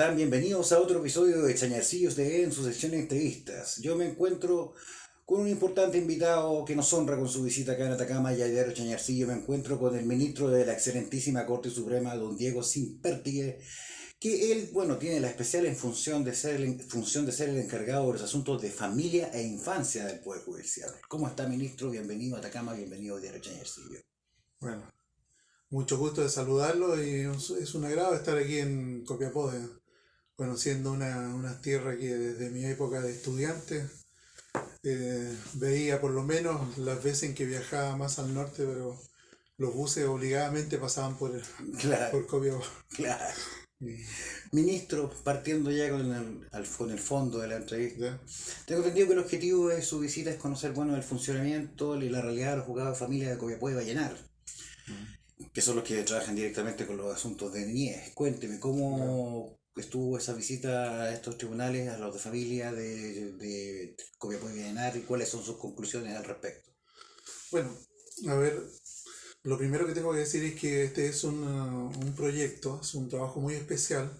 están? Bienvenidos a otro episodio de Chañarcillos TV en su sección de entrevistas. Yo me encuentro con un importante invitado que nos honra con su visita acá en Atacama y a Diario Chañarcillo. Me encuentro con el ministro de la excelentísima Corte Suprema, don Diego Simpertigue, que él, bueno, tiene la especial en función de ser el encargado de los asuntos de familia e infancia del Poder Judicial. ¿Cómo está, ministro? Bienvenido a Atacama, bienvenido a Diario Chañarcillo. Bueno, mucho gusto de saludarlo y es un agrado estar aquí en Copiapó, conociendo una tierra que desde mi época de estudiante veía por lo menos las veces en que viajaba más al norte, pero los buses obligadamente pasaban Claro, por Copiapó. claro. Y, Ministro, partiendo ya con el fondo de la entrevista, ¿ya? tengo entendido que el objetivo de su visita es conocer, bueno, el funcionamiento y la realidad de los juzgados de familia de Copiapó y Vallenar, Mm, que son los que trabajan directamente con los asuntos de niñez. Cuénteme, ya. ¿cómo estuvo esa visita a estos tribunales, a los de familia de Copiapó y Vallenar, y cuáles son sus conclusiones al respecto? Bueno, a ver, lo primero que tengo que decir es que este es un proyecto, es un trabajo muy especial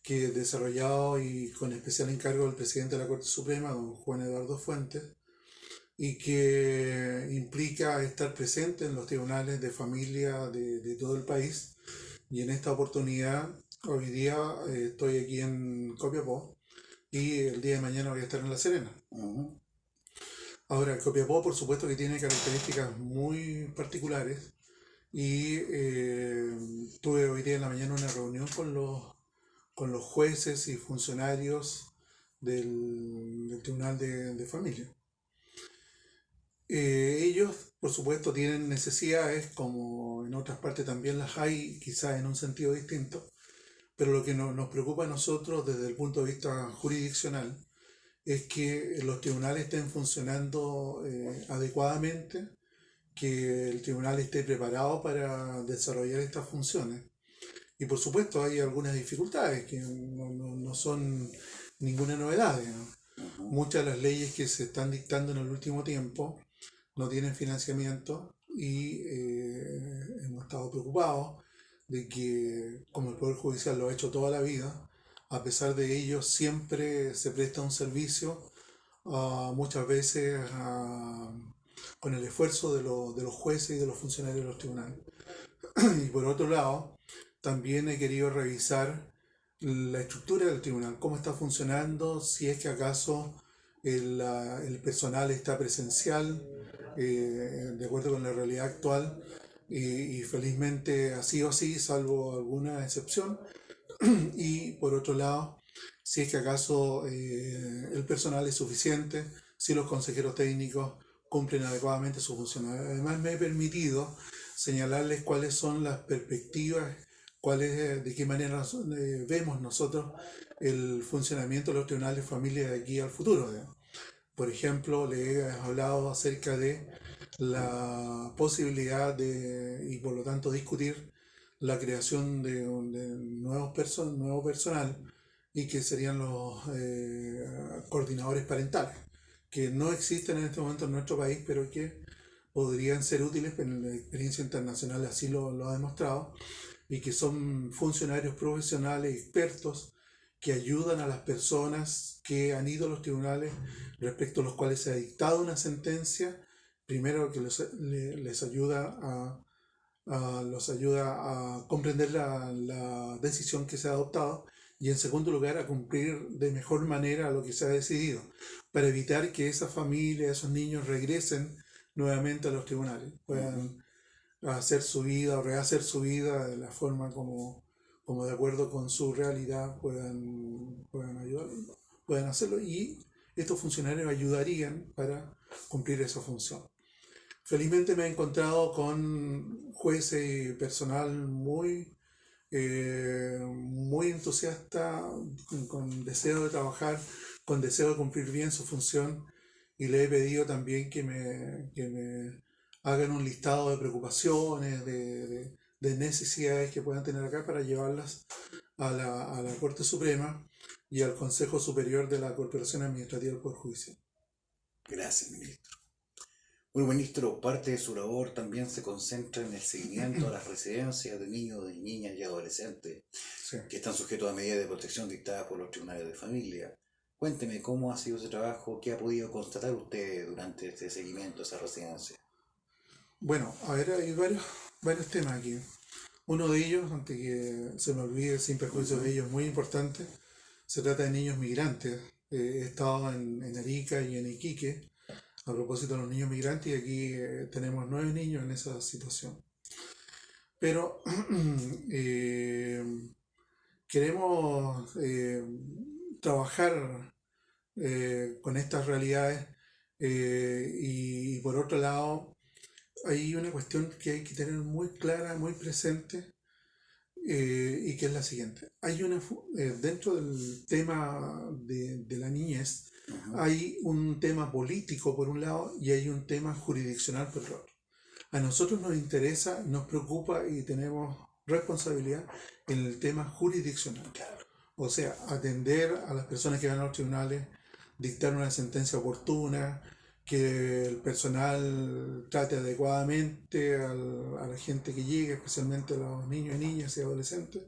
que desarrollado y con especial encargo del presidente de la Corte Suprema, don Juan Eduardo Fuentes, y que implica estar presente en los tribunales de familia de todo el país. Y en esta oportunidad, hoy día estoy aquí en Copiapó y el día de mañana voy a estar en La Serena. Ujú. Ahora, Copiapó por supuesto que tiene características muy particulares y tuve hoy día en la mañana una reunión con los jueces y funcionarios del Tribunal de Familia. Ellos, por supuesto, tienen necesidades, como en otras partes también las hay, quizás en un sentido distinto, pero lo que nos preocupa a nosotros desde el punto de vista jurisdiccional es que los tribunales estén funcionando adecuadamente, que el tribunal esté preparado para desarrollar estas funciones. Y por supuesto hay algunas dificultades que no son ninguna novedad, ¿no? Ujú. Muchas de las leyes que se están dictando en el último tiempo no tienen financiamiento y hemos estado preocupados de que, como el Poder Judicial lo ha hecho toda la vida, a pesar de ello siempre se presta un servicio, muchas veces con el esfuerzo de los jueces y de los funcionarios de los tribunales. Y por otro lado, también he querido revisar la estructura del tribunal, cómo está funcionando, si es que acaso el personal está presencial, de acuerdo con la realidad actual, y felizmente ha sido así, salvo alguna excepción. Y por otro lado, si es que acaso el personal es suficiente, si los consejeros técnicos cumplen adecuadamente su función. Además, me he permitido señalarles cuáles son las perspectivas, de qué manera vemos nosotros el funcionamiento de los tribunales de familia de aquí al futuro. Por ejemplo, le he hablado acerca de la posibilidad de, y por lo tanto discutir la creación de nuevo personal y que serían los coordinadores parentales, que no existen en este momento en nuestro país, pero que podrían ser útiles, pero la experiencia internacional así lo ha demostrado, y que son funcionarios profesionales, expertos, que ayudan a las personas que han ido a los tribunales respecto a los cuales se ha dictado una sentencia, primero que les ayuda los ayuda a comprender la decisión que se ha adoptado y en segundo lugar a cumplir de mejor manera lo que se ha decidido, para evitar que esa familia, esos niños regresen nuevamente a los tribunales, Ujú. puedan hacer su vida o rehacer su vida de la forma como de acuerdo con su realidad puedan ayudar, puedan hacerlo y estos funcionarios ayudarían para cumplir esa función. Felizmente me he encontrado con jueces y personal muy entusiasta, con deseo de trabajar, con deseo de cumplir bien su función y le he pedido también que me hagan un listado de preocupaciones, de necesidades que puedan tener acá para llevarlas a la Corte Suprema y al Consejo Superior de la Corporación Administrativa del Poder Judicial. Gracias, ministro. Bueno, ministro, parte de su labor también se concentra en el seguimiento a las residencias de niños, de niñas y adolescentes Sí. que están sujetos a medidas de protección dictadas por los tribunales de familia. Cuénteme cómo ha sido ese trabajo, qué ha podido constatar usted durante este seguimiento a esa residencia. Bueno, a ver, hay varios temas aquí. Uno de ellos, aunque que se me olvide sin perjuicio de ellos, muy importante, se trata de niños migrantes. He estado en Arica y en Iquique a propósito de los niños migrantes y aquí tenemos 9 niños en esa situación. Pero eh, queremos trabajar con estas realidades y por otro lado hay una cuestión que hay que tener muy clara, muy presente y que es la siguiente. Dentro del tema de la niñez Ujú. hay un tema político por un lado y hay un tema jurisdiccional por el otro. A nosotros nos interesa, nos preocupa y tenemos responsabilidad en el tema jurisdiccional. O sea, atender a las personas que van a los tribunales, dictar una sentencia oportuna, que el personal trate adecuadamente a la gente que llega, especialmente a los niños y niñas y adolescentes,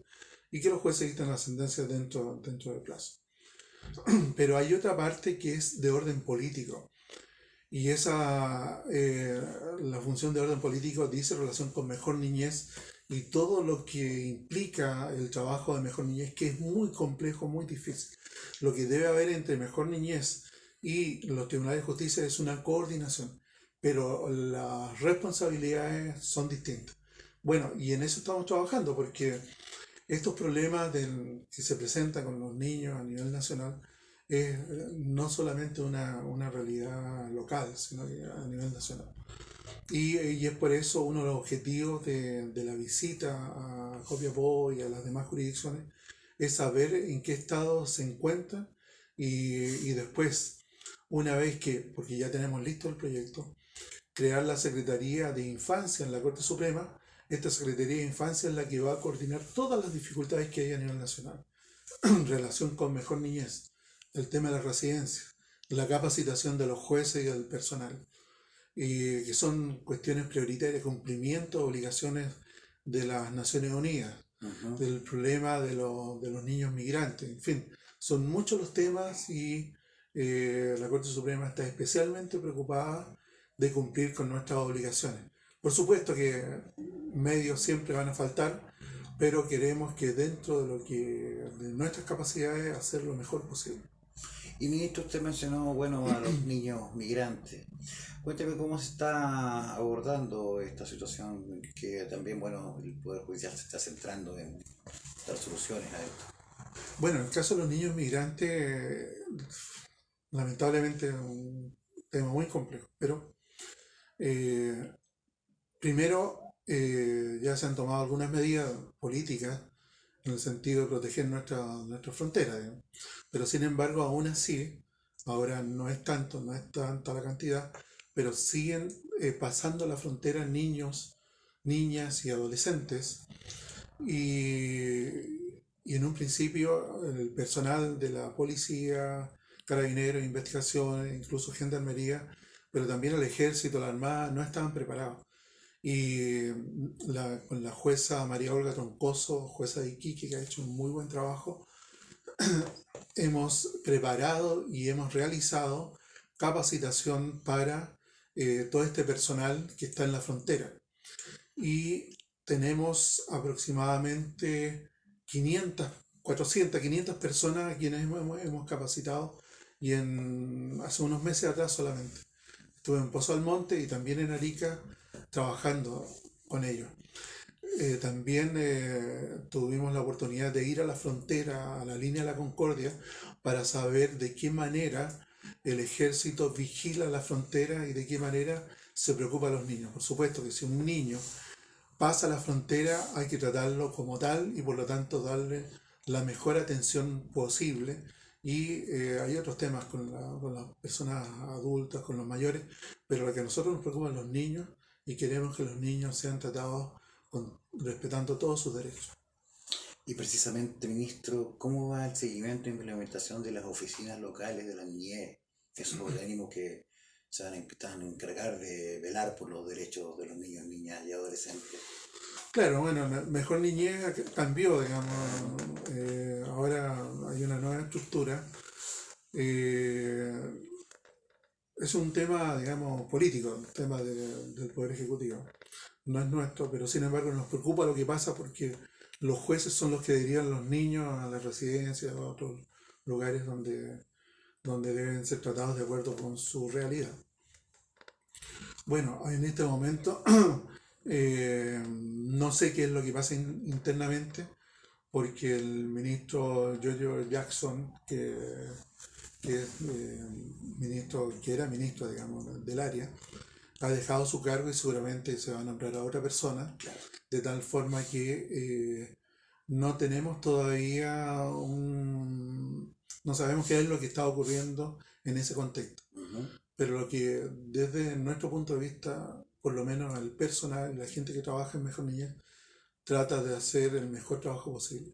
y que los jueces dicten las sentencias dentro del plazo. Pero hay otra parte que es de orden político. Y la función de orden político dice relación con mejor niñez y todo lo que implica el trabajo de mejor niñez, que es muy complejo, muy difícil. Lo que debe haber entre mejor niñez y los tribunales de justicia es una coordinación, pero las responsabilidades son distintas. Bueno, y en eso estamos trabajando, porque estos problemas que se presentan con los niños a nivel nacional es no solamente una realidad local, sino que a nivel nacional. Y es por eso uno de los objetivos de la visita a Copiapó y a las demás jurisdicciones es saber en qué estado se encuentran y después, una vez porque ya tenemos listo el proyecto, crear la Secretaría de Infancia en la Corte Suprema. Esta Secretaría de Infancia es la que va a coordinar todas las dificultades que hay a nivel nacional en relación con mejor niñez, el tema de la residencia, la capacitación de los jueces y del personal, y que son cuestiones prioritarias, cumplimiento de obligaciones de las Naciones Unidas, Ujú. del problema de los niños migrantes, en fin, son muchos los temas y la Corte Suprema está especialmente preocupada de cumplir con nuestras obligaciones. Por supuesto que medios siempre van a faltar, pero queremos que dentro de nuestras capacidades hacer lo mejor posible. Y ministro, usted mencionó, bueno, a los niños migrantes. Cuénteme cómo se está abordando esta situación, que también, bueno, el Poder Judicial se está centrando en dar soluciones a esto. Bueno, en el caso de los niños migrantes, lamentablemente es un tema muy complejo, pero eh, primero ya se han tomado algunas medidas políticas en el sentido de proteger nuestra frontera, digamos. Pero sin embargo, aún así, ahora no es tanta la cantidad, pero siguen pasando la frontera niños, niñas y adolescentes. Y en un principio el personal de la policía, carabineros, investigaciones, incluso gendarmería, pero también el ejército, la armada, no estaban preparados. Y con la jueza María Olga Troncoso, jueza de Iquique, que ha hecho un muy buen trabajo, hemos preparado y hemos realizado capacitación para todo este personal que está en la frontera. Y tenemos aproximadamente 500, 400, 500 personas a quienes hemos capacitado y hace unos meses atrás solamente. Estuve en Pozo Almonte y también en Arica trabajando con ellos. También tuvimos la oportunidad de ir a la frontera, a la línea de la Concordia, para saber de qué manera el ejército vigila la frontera y de qué manera se preocupa a los niños. Por supuesto que si un niño pasa la frontera hay que tratarlo como tal y por lo tanto darle la mejor atención posible. Y hay otros temas con las personas adultas, con los mayores, pero lo que a nosotros nos preocupa es los niños y queremos que los niños sean tratados respetando todos sus derechos. Y precisamente, ministro, ¿cómo va el seguimiento e implementación de las oficinas locales de la niñez? Esos organismos que están a encargar de velar por los derechos de los niños, niñas y adolescentes. Claro, bueno, Mejor Niñez cambió, digamos, ahora hay una nueva estructura. Eh, es un tema, digamos, político, un tema del Poder Ejecutivo. No es nuestro, pero sin embargo nos preocupa lo que pasa porque los jueces son los que derivan los niños a las residencias o a otros lugares donde deben ser tratados de acuerdo con su realidad. Bueno, en este momento no sé qué es lo que pasa internamente, porque el ministro Giorgio Jackson, que es ministro, que era ministro, digamos, del área, ha dejado su cargo y seguramente se va a nombrar a otra persona, Claro. de tal forma que no tenemos todavía no sabemos qué es lo que está ocurriendo en ese contexto. Ujú. Pero lo que desde nuestro punto de vista, por lo menos el personal, la gente que trabaja en Mejor Niñez, trata de hacer el mejor trabajo posible.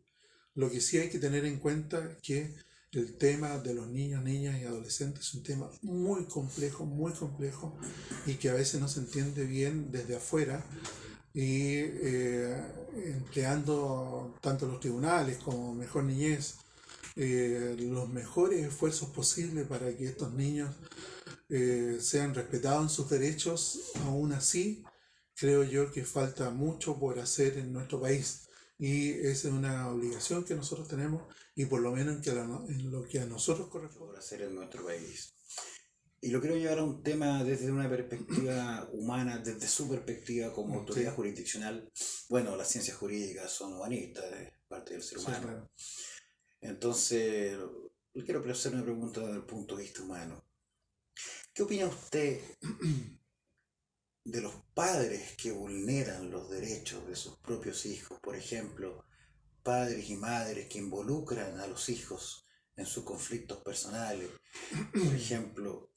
Lo que sí hay que tener en cuenta es que el tema de los niños, niñas y adolescentes es un tema muy complejo y que a veces no se entiende bien desde afuera y empleando tanto los tribunales como Mejor Niñez los mejores esfuerzos posibles para que estos niños sean respetados en sus derechos. Aún así, creo yo que falta mucho por hacer en nuestro país y esa es una obligación que nosotros tenemos y por lo menos en lo que a nosotros Por corresponde. hacer en nuestro país. Y lo quiero llevar a un tema desde una perspectiva humana, desde su perspectiva como Sí, autoridad jurisdiccional. Bueno, las ciencias jurídicas son humanistas, es parte del ser sí, humano. claro. Entonces, le quiero hacer una pregunta desde el punto de vista humano. ¿Qué opina usted de los padres que vulneran los derechos de sus propios hijos? Por ejemplo, padres y madres que involucran a los hijos en sus conflictos personales. Por ejemplo,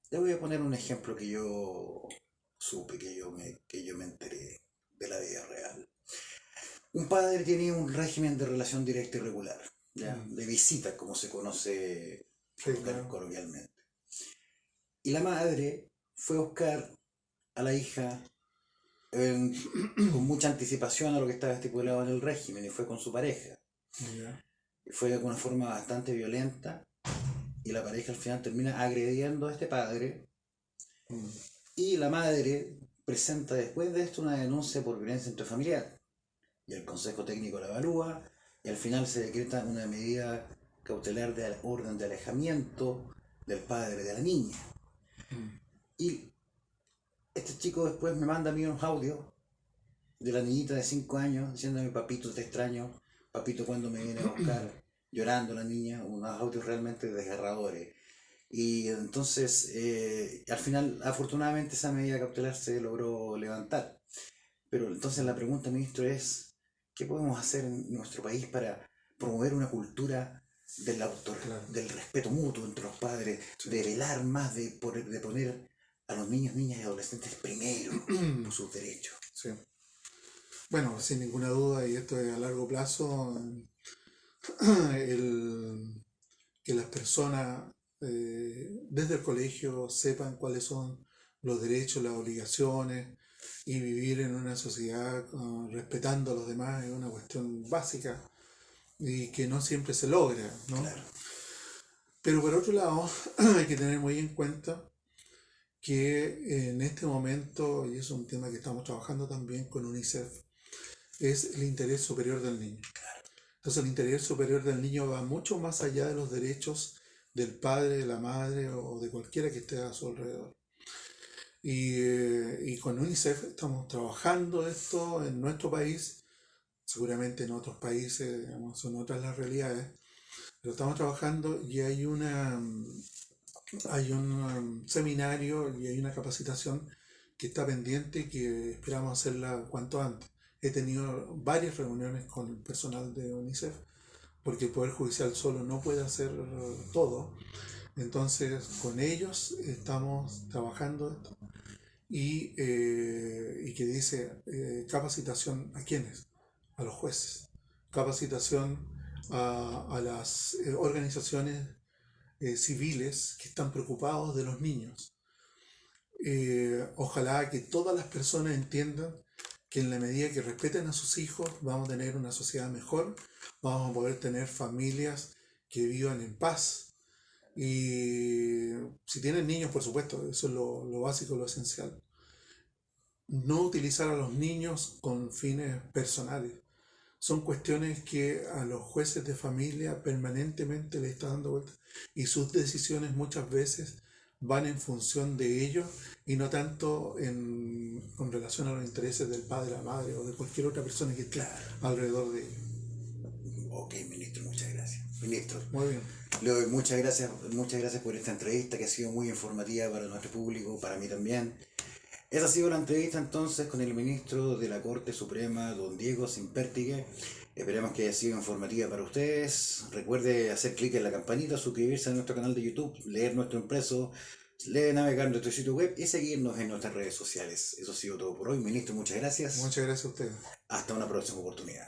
le voy a poner un ejemplo que yo supe, que yo me enteré de la vida real. Un padre tenía un régimen de relación directa y regular, ¿ya? Mm, De visita, como se conoce sí, claro. coloquialmente. Y la madre fue a buscar a la hija con mucha anticipación a lo que estaba estipulado en el régimen y fue con su pareja. Ya. Y fue de una forma bastante violenta y la pareja al final termina agrediendo a este padre Mm, y la madre presenta después de esto una denuncia por violencia intrafamiliar y el Consejo Técnico la evalúa y al final se decreta una medida cautelar de orden de alejamiento del padre de la niña. mm, Y este chico después me manda a mí unos audios de la niñita de 5 años diciéndome: papito, te extraño, papito, ¿cuándo me viene a buscar? Llorando la niña, unos audios realmente desgarradores. Y entonces, al final, afortunadamente, esa medida cautelar se logró levantar. Pero entonces la pregunta, ministro, es: ¿qué podemos hacer en nuestro país para promover una cultura claro. del respeto mutuo entre los padres, Sí. de velar más, de poner a los niños, niñas y adolescentes primero por sus derechos? Sí. Bueno, sin ninguna duda, y esto es a largo plazo, el, que las personas desde el colegio sepan cuáles son los derechos, las obligaciones y vivir en una sociedad respetando a los demás es una cuestión básica y que no siempre se logra, ¿no? Claro. Pero por otro lado, hay que tener muy en cuenta que en este momento, y es un tema que estamos trabajando también con UNICEF, es el interés superior del niño. Entonces el interés superior del niño va mucho más allá de los derechos del padre, de la madre o de cualquiera que esté a su alrededor. Y con UNICEF estamos trabajando esto en nuestro país, seguramente en otros países, digamos, son otras las realidades, pero estamos trabajando y hay un seminario y hay una capacitación que está pendiente y que esperamos hacerla cuanto antes. He tenido varias reuniones con el personal de UNICEF porque el Poder Judicial solo no puede hacer todo. Entonces, con ellos estamos trabajando esto y que dice capacitación a quiénes, a los jueces, capacitación a las organizaciones civiles que están preocupados de los niños, Ojalá que todas las personas entiendan que en la medida que respeten a sus hijos vamos a tener una sociedad mejor, vamos a poder tener familias que vivan en paz. Y si tienen niños, por supuesto, eso es lo básico, lo esencial. No utilizar a los niños con fines personales. Son cuestiones que a los jueces de familia permanentemente le está dando vuelta y sus decisiones muchas veces van en función de ellos y no tanto con relación a los intereses del padre, la madre o de cualquier otra persona que esté Claro. alrededor de ellos. Ok, ministro, muchas gracias. Ministro, Muy bien. le doy muchas gracias por esta entrevista que ha sido muy informativa para nuestro público, para mí también. Esa ha sido la entrevista entonces con el ministro de la Corte Suprema, don Diego Sempértigue. Esperemos que haya sido informativa para ustedes. Recuerde hacer clic en la campanita, suscribirse a nuestro canal de YouTube, leer nuestro impreso, leer, navegar nuestro sitio web y seguirnos en nuestras redes sociales. Eso ha sido todo por hoy. Ministro, muchas gracias. Muchas gracias a ustedes. Hasta una próxima oportunidad.